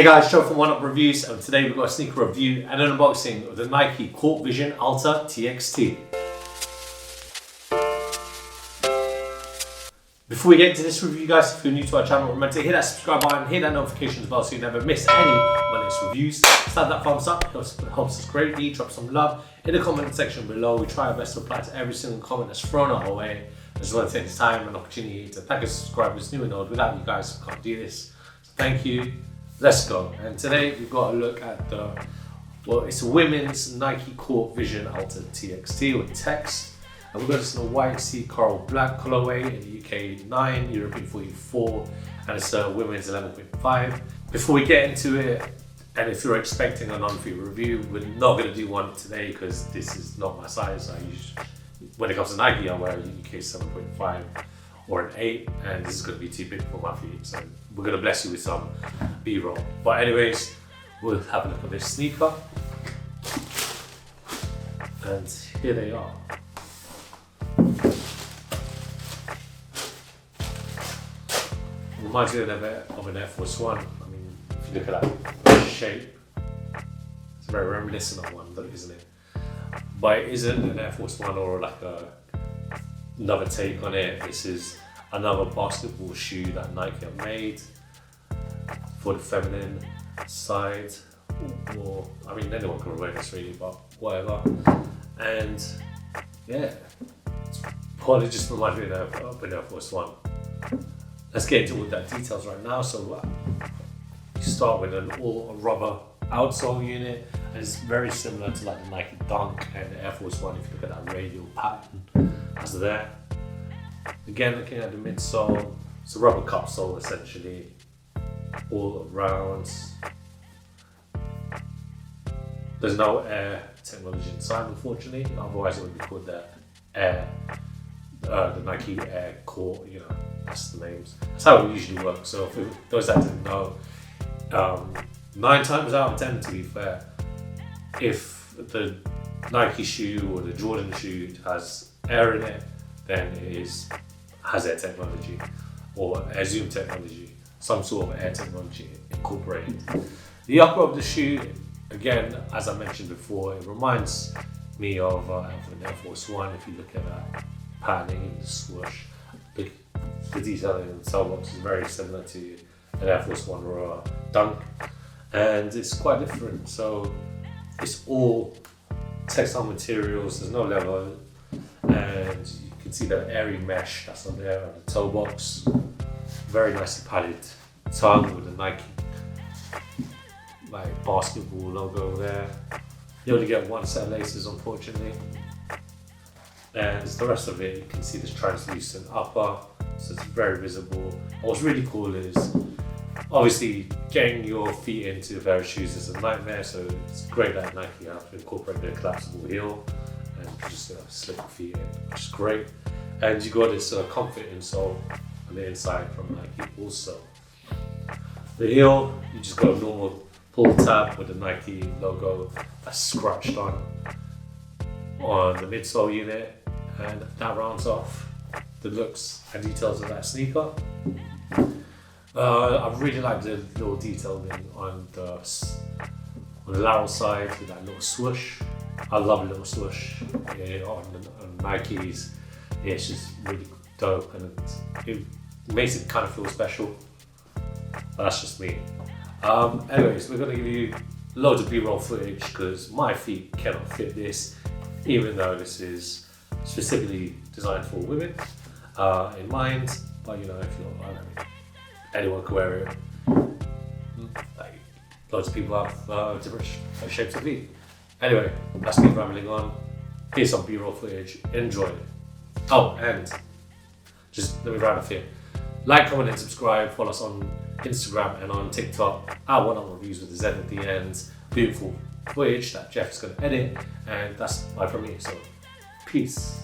Hey guys, Joe from Oneupreviewz, and today we've got a sneaker review and an unboxing of the Nike Court Vision ALTA TXT. Before we get into this review guys, if you're new to our channel, remember to hit that subscribe button, hit that notification bell so you never miss any of my latest reviews. Slap that thumbs up, it helps us greatly. Drop some love in the comment section below. We try our best to reply to every single comment that's thrown our way. I just want to take this time and opportunity to thank our subscribers new and old. Without you guys, we can't do this. So thank you. Let's go. And today we've got a look at it's a women's Nike Court Vision ALTA TXT with text. And we've got this in a white sea coral black colorway in the UK 9, European 44, and it's a women's 11.5. Before we get into it, and if you're expecting a non-free review, we're not going to do one today because this is not my size. When it comes to Nike, I wear a UK 7.5 or an 8, and this is going to be too big for my feet. So we're going to bless you with some B-roll. But anyways, we'll have a look at this sneaker. And here they are. Reminds me of an Air Force One. I mean, if you look at that shape, it's very reminiscent of one, isn't it? But it isn't an Air Force One or like another take on it. This is another basketball shoe that Nike have made for the feminine side. Or I mean, anyone can wear this really, but whatever. And yeah, it's probably just reminds me of an Air Force One. Let's get into all that details right now. So you start with an all rubber outsole unit, and it's very similar to like the Nike Dunk and the Air Force One. If you look at that radial pattern that's there. Again, looking at the midsole, it's a rubber cup sole essentially, all around. There's no air technology inside, unfortunately. Otherwise, it would be called the Air, the Nike Air Core. You know, that's the names. That's how it usually works. So, for those that didn't know, 9 times out of 10, to be fair, if the Nike shoe or the Jordan shoe has air in it, then it has air technology or air zoom technology, some sort of air technology incorporated. The upper of the shoe, again, as I mentioned before, it reminds me of an Air Force One. If you look at that patterning in the swoosh, the detailing in the toe box is very similar to an Air Force One or a Dunk, and it's quite different. So it's all textile materials, there's no leather, and you can see the airy mesh that's on there on the toe box. Very nicely padded tongue with the Nike like basketball logo there. You only get one set of laces, unfortunately, and the rest of it you can see this translucent upper, so it's very visible. And what's really cool is obviously getting your feet into a pair of shoes is a nightmare, so it's great that Nike have to incorporate the collapsible heel and just slip your feet in, which is great. And you got this comfort insole on the inside from Nike also. The heel, you just got a normal pull tab with the Nike logo that's scratched on the midsole unit, and that rounds off the looks and details of that sneaker. I really like the little detailing on the lateral side with that little swoosh. I love a little swoosh on Nikes. Yeah, it's just really dope, and it makes it kind of feel special. But that's just me. Anyways, we're going to give you loads of B-roll footage because my feet cannot fit this, even though this is specifically designed for women in mind. But you know, if you're, I don't know, anyone can wear it. Like, loads of people have different shapes of feet. Anyway, let's keep rambling on. Here's some B-roll footage. Enjoy it. Oh, and just let me round off here. Like, comment, and subscribe. Follow us on Instagram and on TikTok. Oneupreviewz with a Z at the end. Beautiful footage that Jeff is going to edit, and that's bye from me. So, peace.